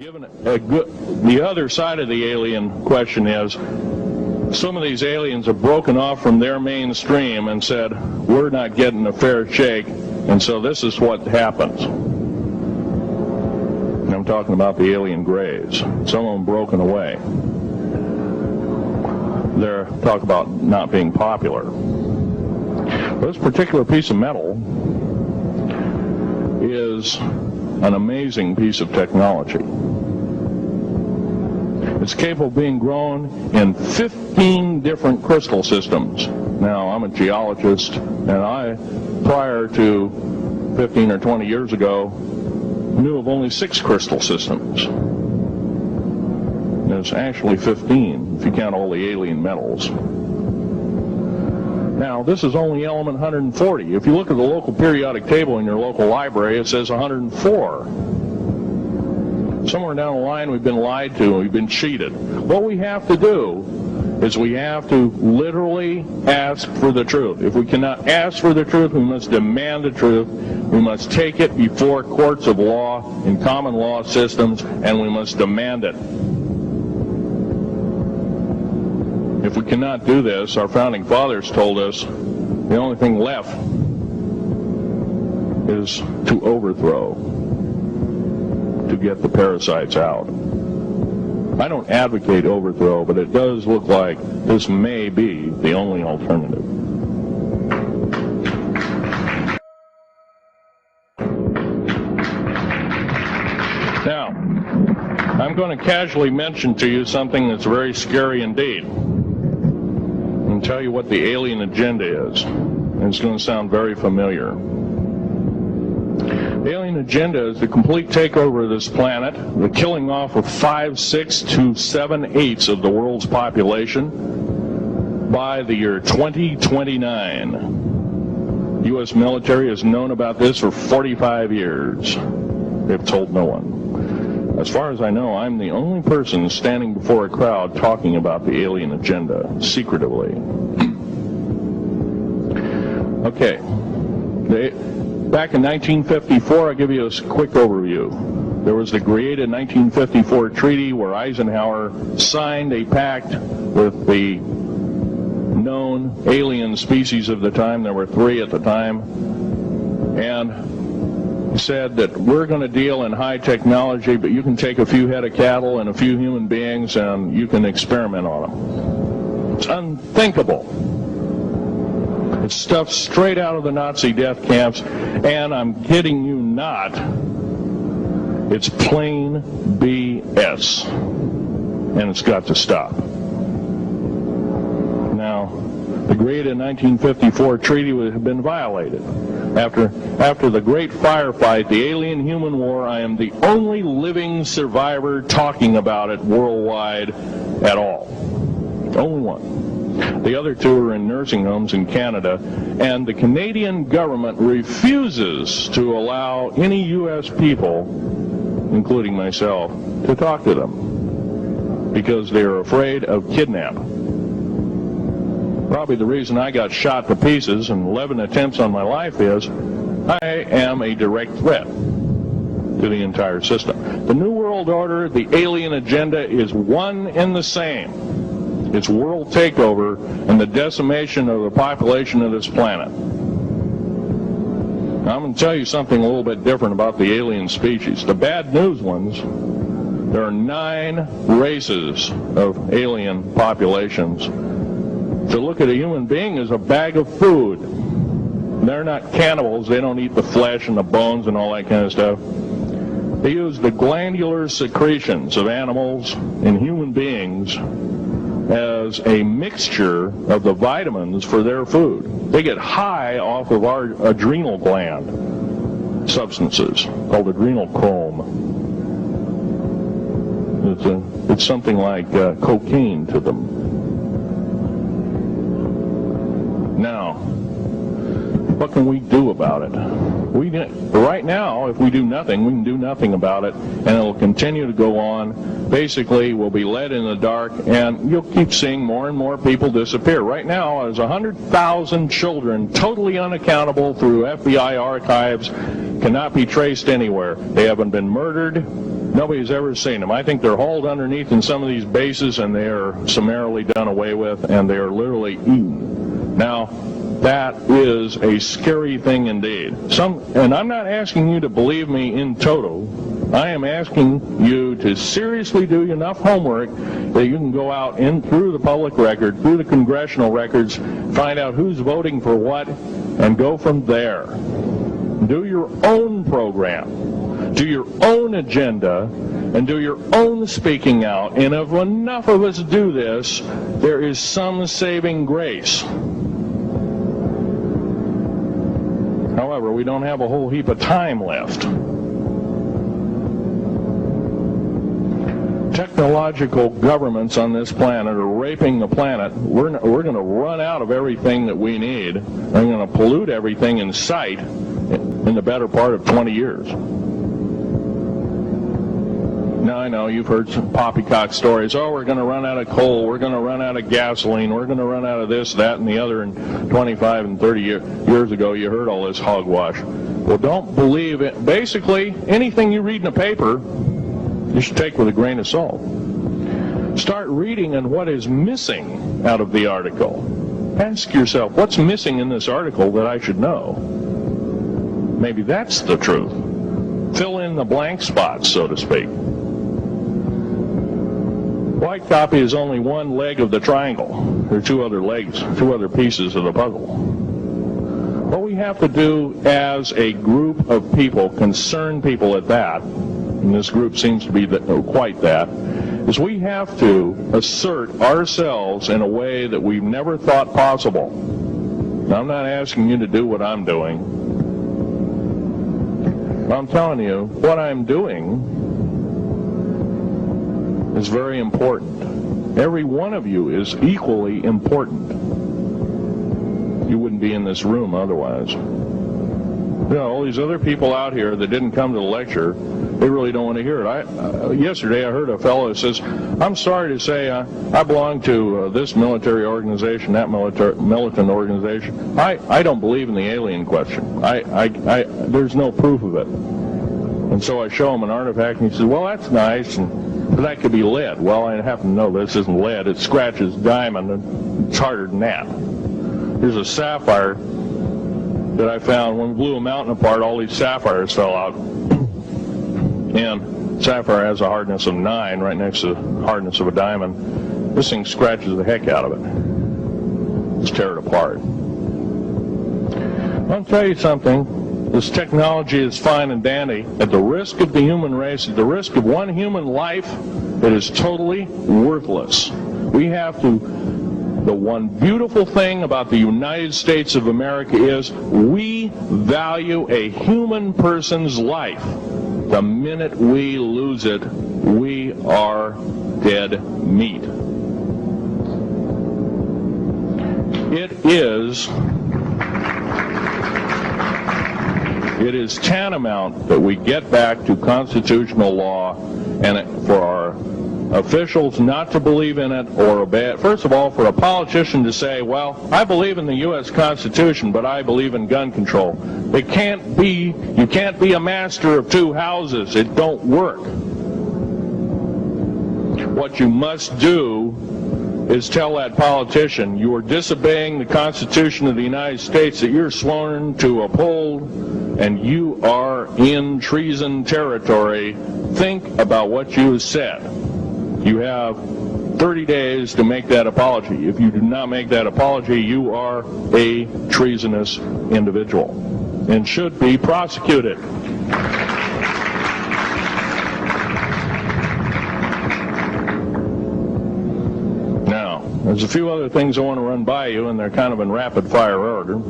Given the other side of the alien question is, some of these aliens have broken off from their mainstream and said, we're not getting a fair shake, and so this is what happens. And I'm talking about the alien grays. Some of them broken away. They're talk about not being popular. This particular piece of metal is an amazing piece of technology. It's capable of being grown in 15 different crystal systems. Now, I'm a geologist, and I, prior to 15 or 20 years ago, knew of only 6 crystal systems. There's actually 15, if you count all the alien metals. Now, this is only element 140. If you look at the local periodic table in your local library, it says 104. Somewhere down the line, we've been lied to, we've been cheated. What we have to do is we have to literally ask for the truth. If we cannot ask for the truth, we must demand the truth. We must take it before courts of law in common law systems, and we must demand it. If we cannot do this, our founding fathers told us the only thing left is to overthrow, to get the parasites out. I don't advocate overthrow, but it does look like this may be the only alternative. Now, I'm going to casually mention to you something that's very scary indeed. And tell you what the alien agenda is. And it's going to sound very familiar. The alien agenda is the complete takeover of this planet, the killing off of 5, 6 to 7/8 of the world's population by the year 2029. U.S. military has known about this for 45 years. They've told no one. As far as I know, I'm the only person standing before a crowd talking about the alien agenda, secretively. Okay. Back in 1954, I'll give you a quick overview. There was the created 1954 treaty where Eisenhower signed a pact with the known alien species of the time. There were 3 at the time. And said that we're going to deal in high technology, but you can take a few head of cattle and a few human beings and you can experiment on them. It's unthinkable. It's stuff straight out of the Nazi death camps, and I'm kidding you not, it's plain BS, and it's got to stop. Now, the created 1954 treaty would have been violated. After the great firefight, the alien-human war, I am the only living survivor talking about it worldwide at all. Only one. The other 2 are in nursing homes in Canada, and the Canadian government refuses to allow any U.S. people, including myself, to talk to them because they are afraid of kidnapping. Probably the reason I got shot to pieces and 11 attempts on my life is I am a direct threat to the entire system. The New World Order, the alien agenda is one and the same. It's world takeover and the decimation of the population of this planet. Now, I'm going to tell you something a little bit different about the alien species. The bad news ones, there are 9 races of alien populations. To look at a human being as a bag of food. They're not cannibals. They don't eat the flesh and the bones and all that kind of stuff. They use the glandular secretions of animals and human beings as a mixture of the vitamins for their food. They get high off of our adrenal gland substances called adrenal chrome. It's something like cocaine to them. Now, what can we do about it? Right now, if we do nothing, we can do nothing about it, and it will continue to go on. Basically, we'll be led in the dark, and you'll keep seeing more and more people disappear. Right now, there's 100,000 children totally unaccountable through FBI archives, cannot be traced anywhere. They haven't been murdered. Nobody's ever seen them. I think they're hauled underneath in some of these bases, and they are summarily done away with, and they are literally eaten. Now, that is a scary thing indeed. And I'm not asking you to believe me in toto. I am asking you to seriously do enough homework that you can go out through the public record, through the congressional records, find out who's voting for what, and go from there. Do your own program, do your own agenda, and do your own speaking out. And if enough of us do this, there is some saving grace. However, we don't have a whole heap of time left. Technological governments on this planet are raping the planet. We're going to run out of everything that we need. They're going to pollute everything in sight in the better part of 20 years. Now, I know you've heard some poppycock stories. Oh, we're going to run out of coal. We're going to run out of gasoline. We're going to run out of this, that, and the other. And 25 and 30 years ago, you heard all this hogwash. Well, don't believe it. Basically, anything you read in a paper, you should take with a grain of salt. Start reading on what is missing out of the article. Ask yourself, what's missing in this article that I should know? Maybe that's the truth. Fill in the blank spots, so to speak. White copy is only one leg of the triangle. There are two other legs, two other pieces of the puzzle. What we have to do as a group of people, concerned people at that, and this group seems to be quite that, is we have to assert ourselves in a way that we've never thought possible. Now, I'm not asking you to do what I'm doing. I'm telling you, what I'm doing is very important. Every one of you is equally important. You wouldn't be in this room otherwise. You know, all these other people out here that didn't come to the lecture, they really don't want to hear it. Yesterday I heard a fellow who says, I'm sorry to say I belong to this military organization, that militant organization. I don't believe in the alien question. There's no proof of it. And so I show him an artifact, and he says, well, that's nice, but that could be lead. Well, I happen to know this isn't lead. It scratches diamond, and it's harder than that. Here's a sapphire that I found. When we blew a mountain apart, all these sapphires fell out. And sapphire has a hardness of 9 right next to the hardness of a diamond. This thing scratches the heck out of it. Let's tear it apart. I'll tell you something. This technology is fine and dandy. At the risk of the human race, at the risk of one human life, it is totally worthless. We have to... The one beautiful thing about the United States of America is we value a human person's life. The minute we lose it, we are dead meat. It is tantamount that we get back to constitutional law, and for our officials not to believe in it or obey it. First of all, for a politician to say, well, I believe in the U.S. Constitution, but I believe in gun control. You can't be a master of two houses. It don't work. What you must do is tell that politician you are disobeying the Constitution of the United States that you're sworn to uphold, and you are in treason territory. Think about what you have said. You have 30 days to make that apology. If you do not make that apology, you are a treasonous individual and should be prosecuted. Now, there's a few other things I want to run by you, and they're kind of in rapid-fire order.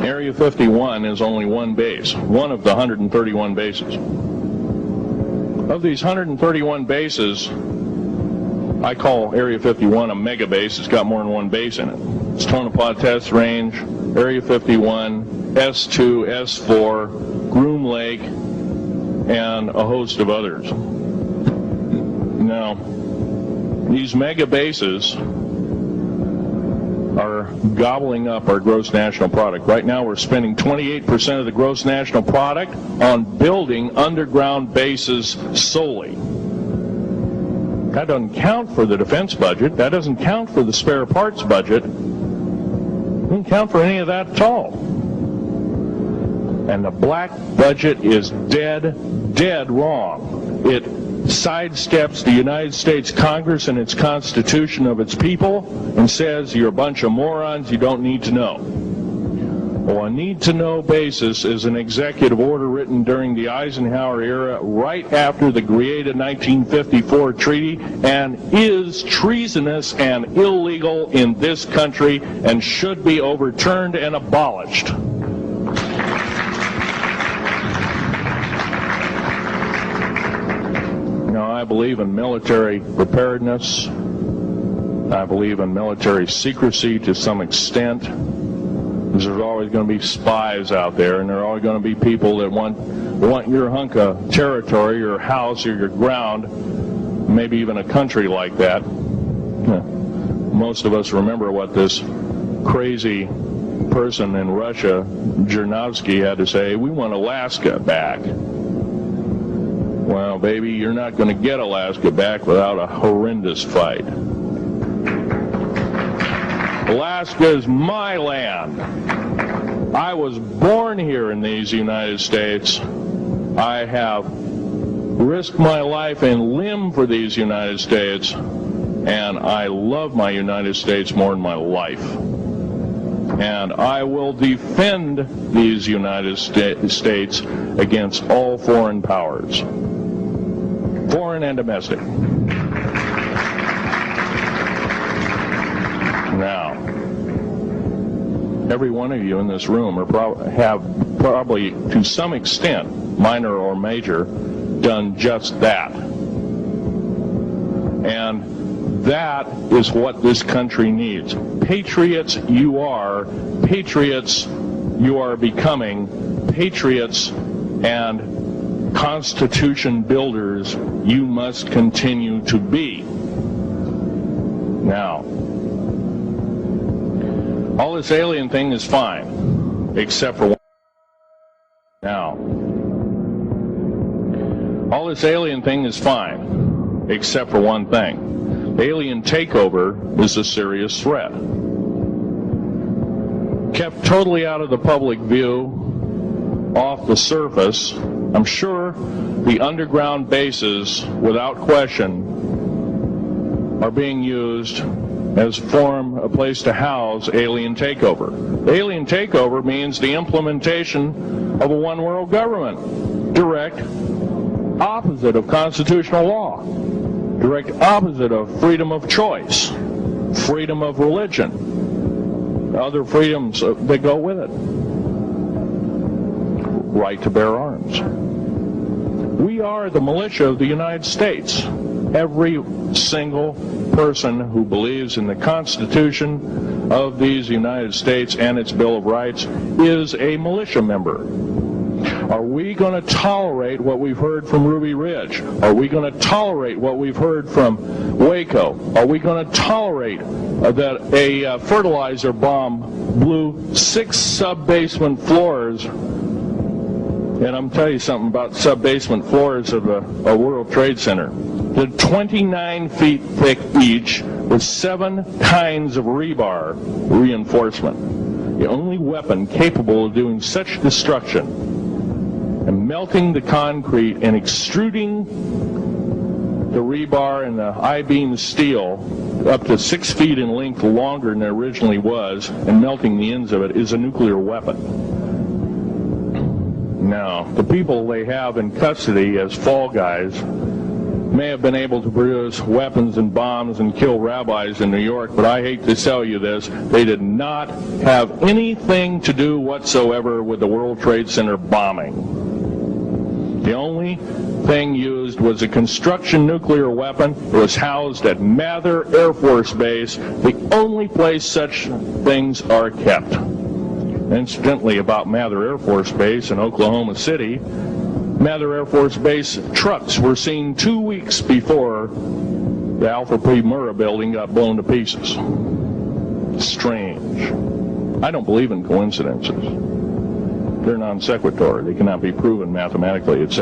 Area 51 is only one base, one of the 131 bases. Of these 131 bases, I call Area 51 a mega base. It's got more than one base in it. It's Tonopah Test Range, Area 51, S2, S4, Groom Lake, and a host of others. Now, these mega bases are are gobbling up our gross national product. Right now we're spending 28% of the gross national product on building underground bases solely. That doesn't count for the defense budget. That doesn't count for the spare parts budget. It doesn't count for any of that at all. And the black budget is dead wrong. It sidesteps the United States Congress and its Constitution of its people and says you're a bunch of morons, you don't need to know. Well, a need-to-know basis is an executive order written during the Eisenhower era right after the created 1954 treaty and is treasonous and illegal in this country and should be overturned and abolished. I believe in military preparedness. I believe in military secrecy to some extent. There's always going to be spies out there, and there are always going to be people that want your hunk of territory, your house, or your ground, maybe even a country like that. Most of us remember what this crazy person in Russia, Zhirinovsky, had to say. We want Alaska back. Well, baby, you're not going to get Alaska back without a horrendous fight. Alaska is my land. I was born here in these United States. I have risked my life and limb for these United States, and I love my United States more than my life. And I will defend these United States against all foreign powers, foreign and domestic. Now, every one of you in this room have probably, to some extent, minor or major, done just that. And that is what this country needs. Patriots you are. Patriots you are becoming. Patriots and Constitution builders you must continue to be. Now, all this alien thing is fine, except for one. Now, all this alien thing is fine, except for one thing. Alien takeover is a serious threat. Kept totally out of the public view, off the surface, I'm sure the underground bases, without question, are being used as a place to house alien takeover. Alien takeover means the implementation of a one-world government. Direct opposite of constitutional law. Direct opposite of freedom of choice, freedom of religion, other freedoms that go with it. Right to bear arms. We are the militia of the United States. Every single person who believes in the Constitution of these United States and its Bill of Rights is a militia member. Are we going to tolerate what we've heard from Ruby Ridge? Are we going to tolerate what we've heard from Waco? Are we going to tolerate that a fertilizer bomb blew 6 sub-basement floors? And I'm telling you something about sub-basement floors of a World Trade Center. They're 29 feet thick each with 7 kinds of rebar reinforcement. The only weapon capable of doing such destruction and melting the concrete and extruding the rebar and the I-beam steel up to 6 feet in length longer than it originally was and melting the ends of it is a nuclear weapon. Now, the people they have in custody as fall guys may have been able to produce weapons and bombs and kill rabbis in New York, but I hate to tell you this, they did not have anything to do whatsoever with the World Trade Center bombing. The only thing used was a construction nuclear weapon. It was housed at Mather Air Force Base, the only place such things are kept. Incidentally, about Mather Air Force Base in Oklahoma City, Mather Air Force Base trucks were seen 2 weeks before the Alpha P. Murrah building got blown to pieces. strange. I don't believe in coincidences. They're non sequitur. They cannot be proven mathematically, etc.